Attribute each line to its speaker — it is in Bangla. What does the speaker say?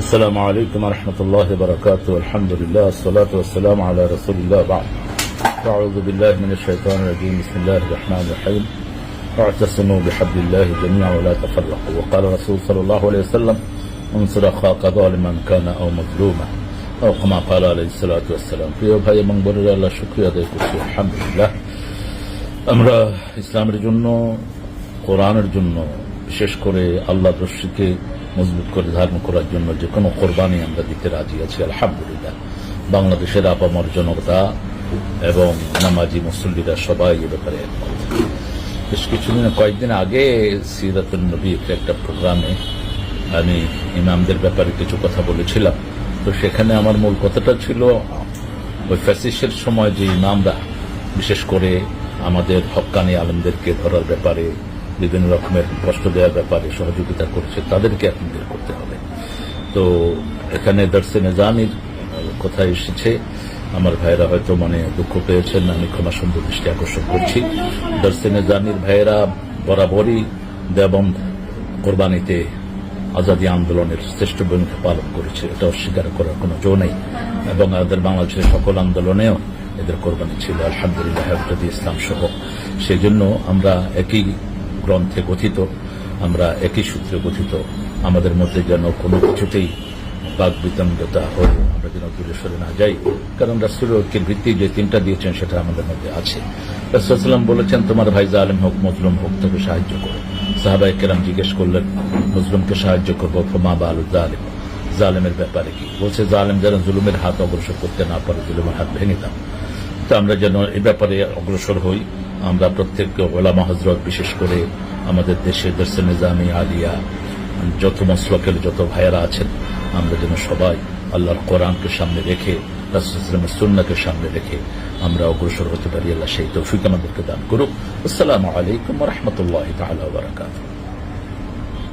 Speaker 1: السلام عليكم ورحمة الله وبركاته. الحمد لله والصلاة والسلام على رسول الله بعد. أعوذ بالله من الشيطان الرجيم. بسم الله الرحمن الرحيم. واعتصموا بحبل الله جميعا ولا تفرقوا. وقال رسول صلى الله عليه وسلم انصر أخاك ظالما كان أو مظلوما أو كما قال عليه الصلاة والسلام. প্রিয় ভাই এবং বোনেরা, আল্লাহ শুকরিয়া আদায় করছি। আলহামদুলিল্লাহ, আমরা ইসলামের জন্য, কোরআনের জন্য, বিশেষ করে আল্লাহর রশিকে মজবুত করে ধারণ করার জন্য যে কোনো কোরবানি আমরা দিতে রাজি আছি। আলহামদুলিল্লাহ, বাংলাদেশের আপামর জনতা এবং নামাজি মুসল্লিরা সবাই এ ব্যাপারে একমত। বেশ কয়েকদিন আগে সিরাতুন নবীর একটা প্রোগ্রামে আমি ইমামদের ব্যাপারে কিছু কথা বলেছিলাম। তো সেখানে আমার মূল কথাটা ছিল, ওই ফ্যাসিস্টের সময় যে ইমামরা বিশেষ করে আমাদের হক্কানি আলেমদেরকে ধরার ব্যাপারে, বিভিন্ন রকমের কষ্ট দেওয়ার ব্যাপারে সহযোগিতা করেছে, তাদেরকে এখন বের করতে হবে। তো এখানে দর্শে নিজামির কথা এসেছে, আমার ভাইয়েরা হয়তো মনে দুঃখ পেয়েছেন, আমি ক্ষমা সুন্দর দৃষ্টি আকর্ষণ করছি। দর্শে নিজামির ভাইয়েরা বরাবরই দেওবন্দ কোরবানিতে আজাদী আন্দোলনের শ্রেষ্ঠ ভূমিকা পালন করেছে, এটা অস্বীকার করার কোনো জো নেই। এবং আমাদের বাংলাদেশের সকল আন্দোলনেও এদের কোরবানি ছিল, আলহামদুলিল্লাহ, হেফাজতে ইসলাম সহ। সেই জন্য আমরা একই গ্রন্থে গঠিত, আমরা একই সূত্রে গঠিত। আমাদের মধ্যে যেন কোনো কিছুতেই বাক বিতণ্ডতা হয়ে আমরা যেন দূরে সরে না যাই, কারণ রাসূল ঐক্যের ভিত্তি যে তিনটা দিয়েছেন সেটা আমাদের মধ্যে আছে। রাসূল সাল্লাল্লাহু আলাইহি ওয়াসাল্লাম বলেছেন, তোমার ভাই জালেম হোক মজলুম হোক, তাকে সাহায্য করো। সাহাবায়ে কেরাম জিজ্ঞেস করলেন, মজলুমকে সাহায্য করবো, ফমা বালু জালিম, জালেমের ব্যাপারে কি? বলছে, জালেম যেন জুলুমের হাত অগ্রসর করতে না পারে, জুলুমের হাত ভেঙে দাও। তো আমরা যেন এই ব্যাপারে অগ্রসর হই। আমরা প্রত্যেক ওলামা হযরত, বিশেষ করে আমাদের দেশে দর্শে নিজামি, আলিয়া, যত মসলকের যত ভাইয়েরা আছেন, আমরা যেন সবাই আল্লাহর কোরআনকে সামনে রেখে, রাসূল সাল্লাল্লাহু আলাইহি ওয়াসাল্লামের সুন্নাহকে সামনে রেখে আমরা অগ্রসর হতে পারি। আল্লাহ সেই তৌফিক আমাদেরকে দান করুক। আসসালামু আলাইকুম ওয়া রাহমাতুল্লাহি তাআলা ওয়া বারাকাতুহু।